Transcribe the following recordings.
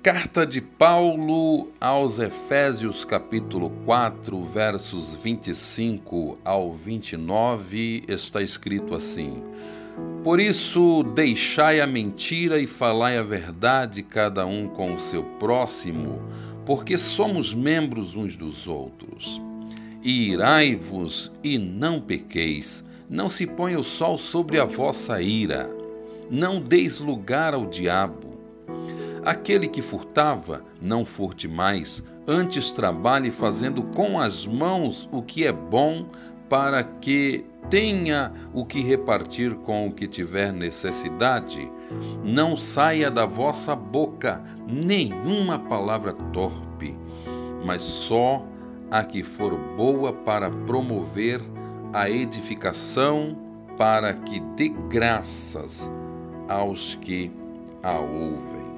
Carta de Paulo aos Efésios, capítulo 4, versos 25 ao 29, está escrito assim: Por isso, deixai a mentira e falai a verdade, cada um com o seu próximo, porque somos membros uns dos outros. E irai-vos e não pequeis, não se ponha o sol sobre a vossa ira, não deis lugar ao diabo. Aquele que furtava, não furte mais, antes trabalhe fazendo com as mãos o que é bom, para que tenha o que repartir com o que tiver necessidade. Não saia da vossa boca nenhuma palavra torpe, mas só a que for boa para promover a edificação, para que dê graças aos que a ouvem.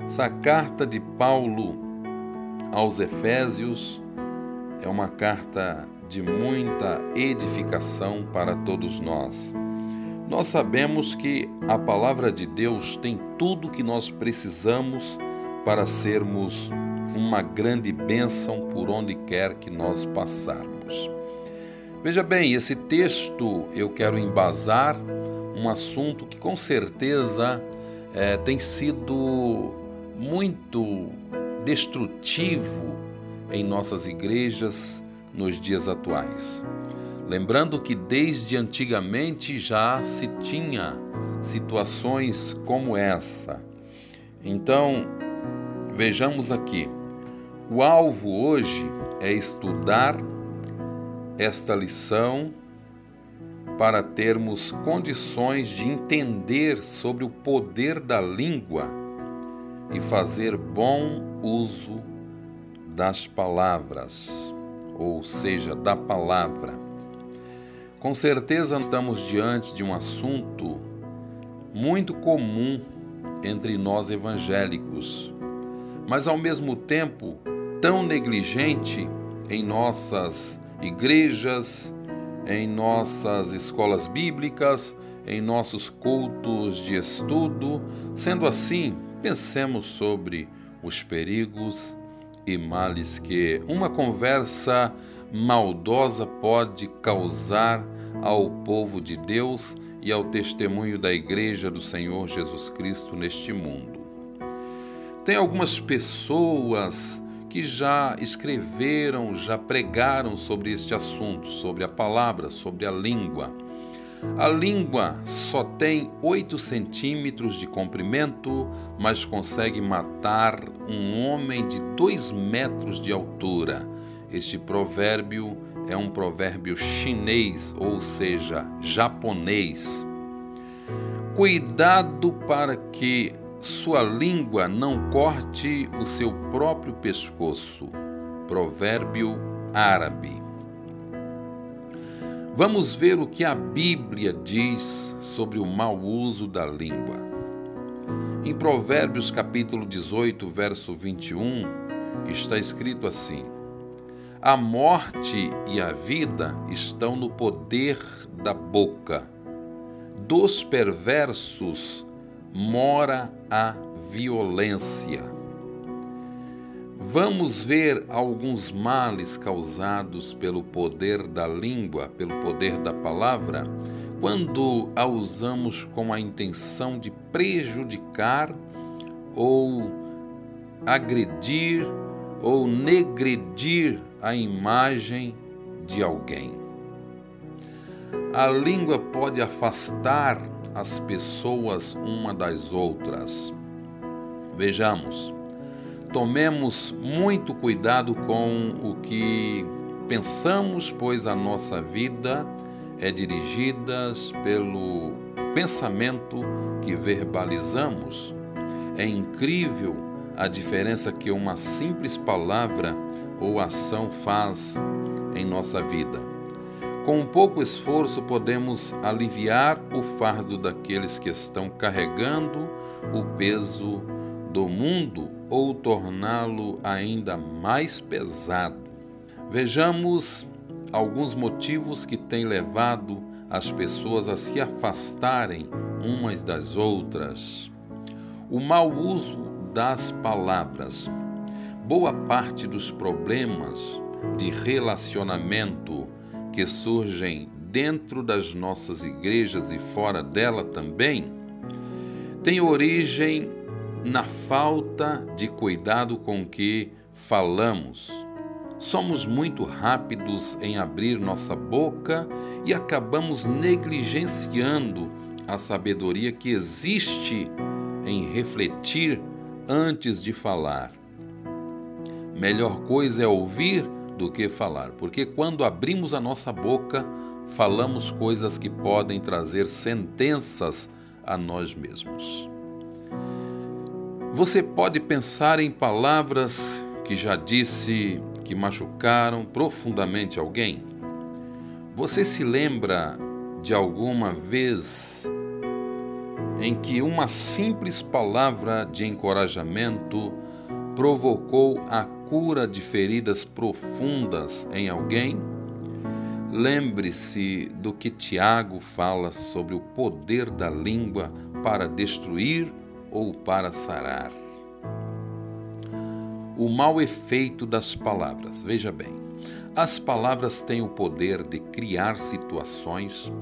Essa carta de Paulo aos Efésios é uma carta de muita edificação para todos nós. Nós sabemos que a palavra de Deus tem tudo o que nós precisamos para sermos uma grande bênção por onde quer que nós passarmos. Veja bem, esse texto eu quero embasar um assunto que com certeza tem sido muito destrutivo em nossas igrejas nos dias atuais. Lembrando que desde antigamente já se tinha situações como essa. Então, vejamos aqui. O alvo hoje é estudar esta lição para termos condições de entender sobre o poder da língua e fazer bom uso das palavras, ou seja, da palavra. Com certeza estamos diante de um assunto muito comum entre nós evangélicos, mas ao mesmo tempo tão negligente em nossas igrejas, em nossas escolas bíblicas, em nossos cultos de estudo. Sendo assim, pensemos sobre os perigos e males que uma conversa maldosa pode causar ao povo de Deus e ao testemunho da Igreja do Senhor Jesus Cristo neste mundo. Tem algumas pessoas que já escreveram, já pregaram sobre este assunto, sobre a palavra, sobre a língua. A língua só tem 8 centímetros de comprimento, mas consegue matar um homem de 2 metros de altura. Este provérbio é um provérbio chinês, ou seja, japonês. Cuidado para que sua língua não corte o seu próprio pescoço. Provérbio árabe. Vamos ver o que a Bíblia diz sobre o mau uso da língua. Em Provérbios capítulo 18, verso 21, está escrito assim: A morte e a vida estão no poder da boca. Dos perversos mora a violência. Vamos ver alguns males causados pelo poder da língua, pelo poder da palavra, quando a usamos com a intenção de prejudicar ou agredir ou negredir a imagem de alguém. A língua pode afastar as pessoas uma das outras. Vejamos. Tomemos muito cuidado com o que pensamos, pois a nossa vida é dirigida pelo pensamento que verbalizamos. É incrível a diferença que uma simples palavra ou ação faz em nossa vida. Com pouco esforço, podemos aliviar o fardo daqueles que estão carregando o peso do mundo ou torná-lo ainda mais pesado. Vejamos alguns motivos que têm levado as pessoas a se afastarem umas das outras. O mau uso das palavras. Boa parte dos problemas de relacionamento que surgem dentro das nossas igrejas e fora dela também tem origem na falta de cuidado com que falamos. Somos muito rápidos em abrir nossa boca e acabamos negligenciando a sabedoria que existe em refletir antes de falar. Melhor coisa é ouvir do que falar, porque quando abrimos a nossa boca, falamos coisas que podem trazer sentenças a nós mesmos. Você pode pensar em palavras que já disse que machucaram profundamente alguém? Você se lembra de alguma vez em que uma simples palavra de encorajamento provocou a cura de feridas profundas em alguém? Lembre-se do que Tiago fala sobre o poder da língua para destruir ou para sarar. O mau efeito das palavras. Veja bem, as palavras têm o poder de criar situações,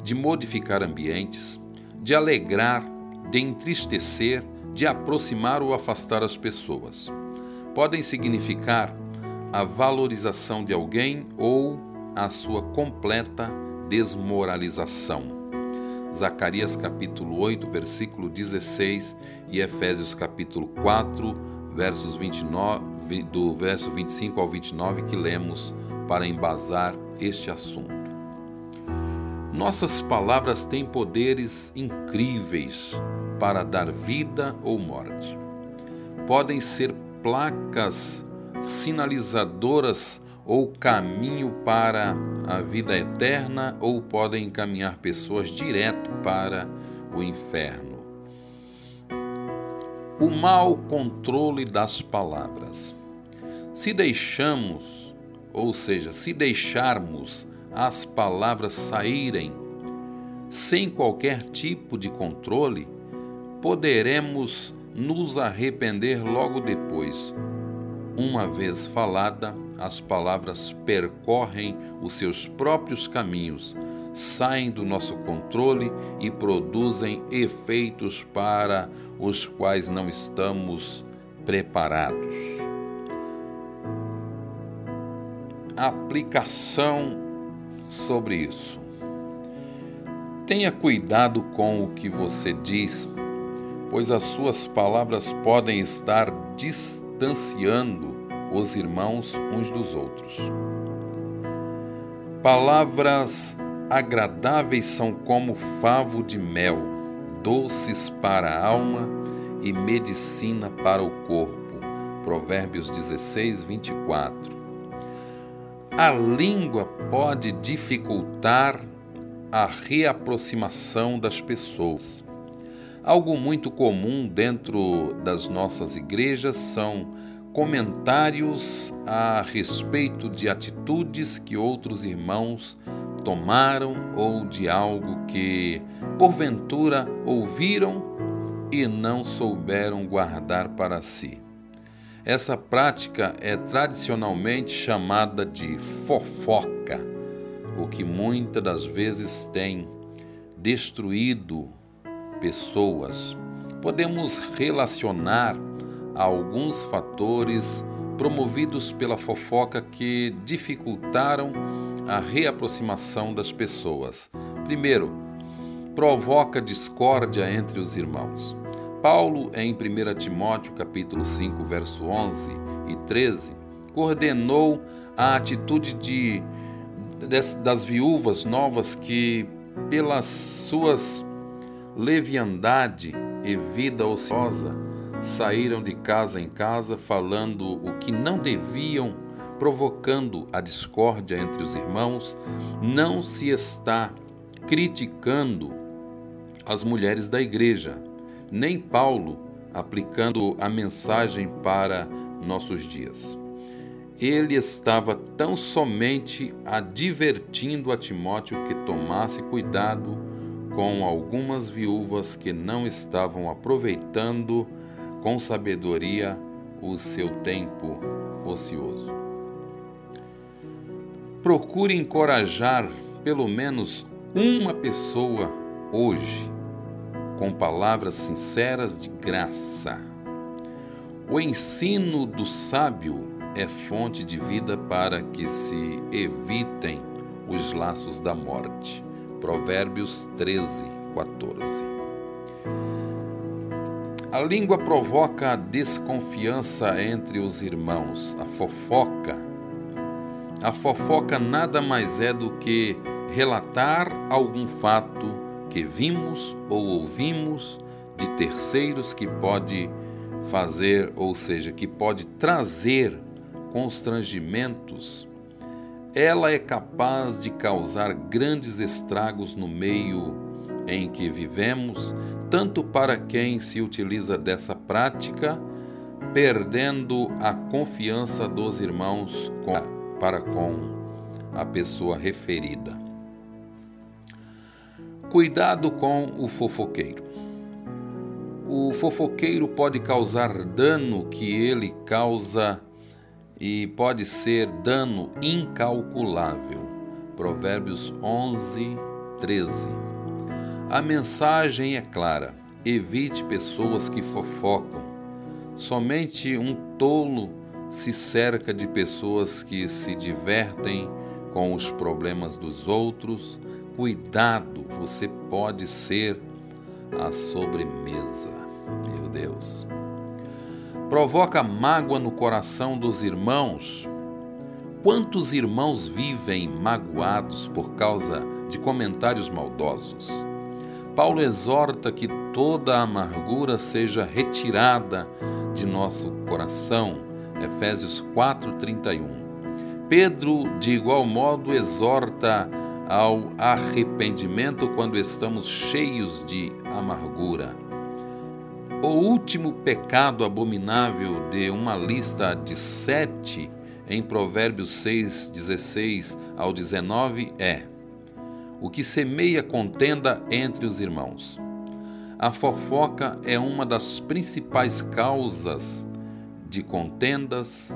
de modificar ambientes, de alegrar, de entristecer, de aproximar ou afastar as pessoas. Podem significar a valorização de alguém ou a sua completa desmoralização. Zacarias capítulo 8, versículo 16 e Efésios capítulo 4, versos 29, do verso 25 ao 29 que lemos para embasar este assunto. Nossas palavras têm poderes incríveis para dar vida ou morte. Podem ser placas sinalizadoras ou caminho para a vida eterna, ou podem encaminhar pessoas direto para o inferno. O mau controle das palavras. Se deixarmos as palavras saírem sem qualquer tipo de controle, poderemos nos arrepender logo depois. Uma vez falada, as palavras percorrem os seus próprios caminhos, saem do nosso controle e produzem efeitos para os quais não estamos preparados. Aplicação sobre isso. Tenha cuidado com o que você diz, pois as suas palavras podem estar distanciando os irmãos uns dos outros. Palavras agradáveis são como favo de mel, doces para a alma e medicina para o corpo. Provérbios 16, 24. A língua pode dificultar a reaproximação das pessoas. Algo muito comum dentro das nossas igrejas são comentários a respeito de atitudes que outros irmãos tomaram ou de algo que, porventura, ouviram e não souberam guardar para si. Essa prática é tradicionalmente chamada de fofoca, o que muitas das vezes tem destruído pessoas. Podemos relacionar alguns fatores promovidos pela fofoca que dificultaram a reaproximação das pessoas. Primeiro, provoca discórdia entre os irmãos. Paulo, em 1 Timóteo capítulo 5, verso 11 e 13, coordenou a atitude das viúvas novas que, pelas suas leviandade e vida ociosa, saíram de casa em casa falando o que não deviam, provocando a discórdia entre os irmãos. Não se está criticando as mulheres da igreja, nem Paulo aplicando a mensagem para nossos dias. Ele estava tão somente advertindo a Timóteo que tomasse cuidado com algumas viúvas que não estavam aproveitando com sabedoria o seu tempo ocioso. Procure encorajar pelo menos uma pessoa hoje com palavras sinceras de graça. O ensino do sábio é fonte de vida para que se evitem os laços da morte. Provérbios 13, 14. A língua provoca a desconfiança entre os irmãos, a fofoca. A fofoca nada mais é do que relatar algum fato que vimos ou ouvimos de terceiros que pode fazer, ou seja, que pode trazer constrangimentos. Ela é capaz de causar grandes estragos no meio em que vivemos, tanto para quem se utiliza dessa prática, perdendo a confiança dos irmãos para com a pessoa referida. Cuidado com o fofoqueiro. O fofoqueiro pode causar dano que ele causa e pode ser dano incalculável. Provérbios 11, 13. A mensagem é clara: evite pessoas que fofocam. Somente um tolo se cerca de pessoas que se divertem com os problemas dos outros. Cuidado, você pode ser a sobremesa. Meu Deus. Provoca mágoa no coração dos irmãos. Quantos irmãos vivem magoados por causa de comentários maldosos? Paulo exorta que toda amargura seja retirada de nosso coração. Efésios 4:31. Pedro, de igual modo, exorta ao arrependimento quando estamos cheios de amargura. O último pecado abominável de uma lista de 7 em Provérbios 6, 16 ao 19 é: o que semeia contenda entre os irmãos. A fofoca é uma das principais causas de contendas.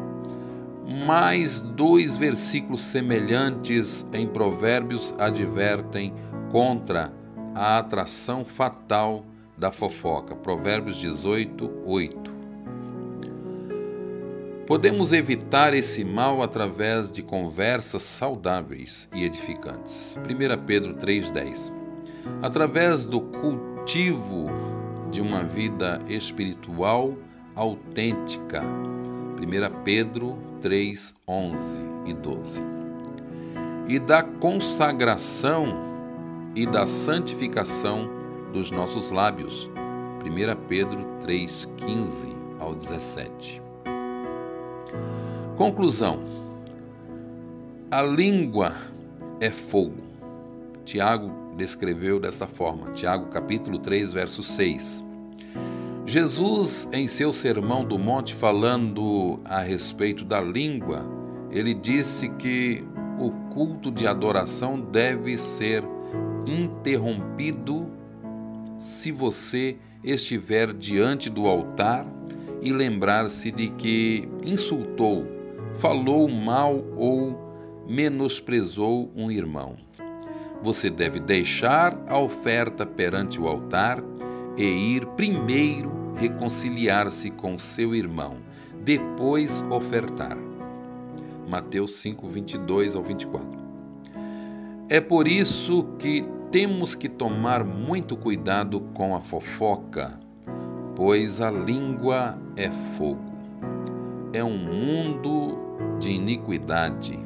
Mais 2 versículos semelhantes em Provérbios advertem contra a atração fatal da fofoca. Provérbios 18, 8. Podemos evitar esse mal através de conversas saudáveis e edificantes. 1 Pedro 3,10. Através do cultivo de uma vida espiritual autêntica. 1 Pedro 3, 11 e 12. E da consagração e da santificação dos nossos lábios. 1 Pedro 3, 15 ao 17. Conclusão. A língua é fogo. Tiago descreveu dessa forma. Tiago capítulo 3, verso 6. Jesus, em seu Sermão do Monte, falando a respeito da língua, ele disse que o culto de adoração deve ser interrompido se você estiver diante do altar e lembrar-se de que insultou, falou mal ou menosprezou um irmão. Você deve deixar a oferta perante o altar e ir primeiro reconciliar-se com seu irmão, depois ofertar. Mateus 5, 22 ao 24. É por isso que temos que tomar muito cuidado com a fofoca, pois a língua é fogo. É um mundo de iniquidade.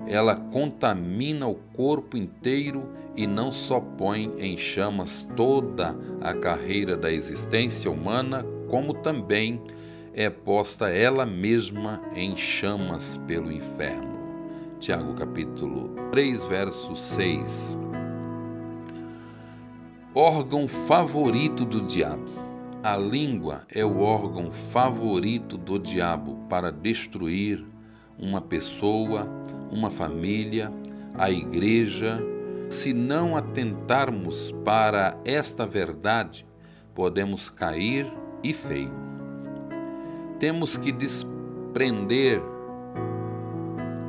Ela contamina o corpo inteiro e não só põe em chamas toda a carreira da existência humana, como também é posta ela mesma em chamas pelo inferno. Tiago capítulo 3, verso 6. Órgão favorito do diabo. A língua é o órgão favorito do diabo para destruir uma pessoa, uma família, a igreja. Se não atentarmos para esta verdade, podemos cair e feio. temos que desprender,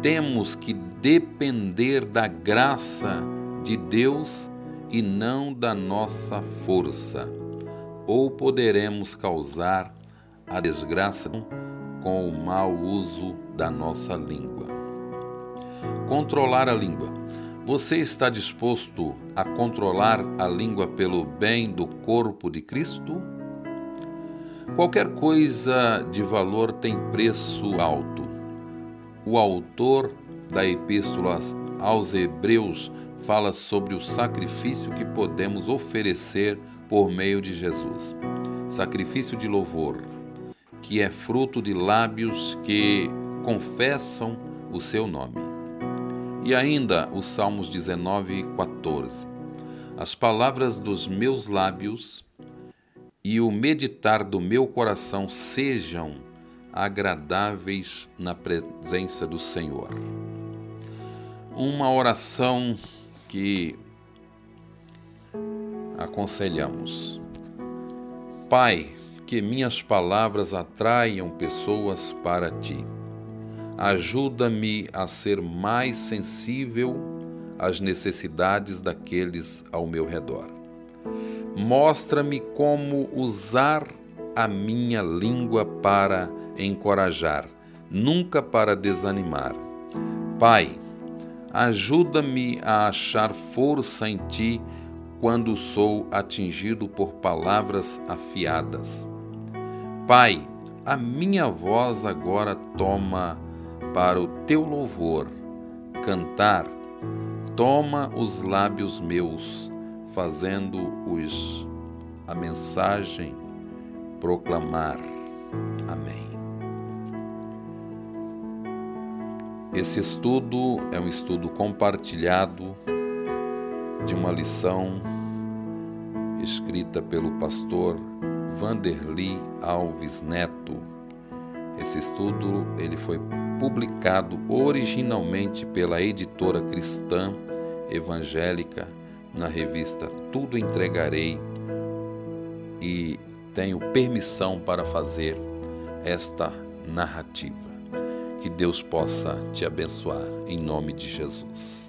temos que depender da graça de Deus e não da nossa força, ou poderemos causar a desgraça com o mau uso da nossa língua. Controlar a língua. Você está disposto a controlar a língua pelo bem do corpo de Cristo? Qualquer coisa de valor tem preço alto. O autor da Epístola aos Hebreus fala sobre o sacrifício que podemos oferecer por meio de Jesus. Sacrifício de louvor, que é fruto de lábios que confessam o seu nome. E ainda os Salmos 19:14. As palavras dos meus lábios e o meditar do meu coração sejam agradáveis na presença do Senhor. Uma oração que aconselhamos. Pai, que minhas palavras atraiam pessoas para Ti. Ajuda-me a ser mais sensível às necessidades daqueles ao meu redor. Mostra-me como usar a minha língua para encorajar, nunca para desanimar. Pai, ajuda-me a achar força em Ti quando sou atingido por palavras afiadas. Pai, a minha voz agora toma para o Teu louvor, cantar, toma os lábios meus, fazendo-os a mensagem proclamar. Amém. Esse estudo é um estudo compartilhado de uma lição escrita pelo pastor Vanderly Alves Neto. Esse estudo ele foi publicado originalmente pela editora cristã evangélica na revista Tudo Entregarei e tenho permissão para fazer esta narrativa. Que Deus possa te abençoar em nome de Jesus.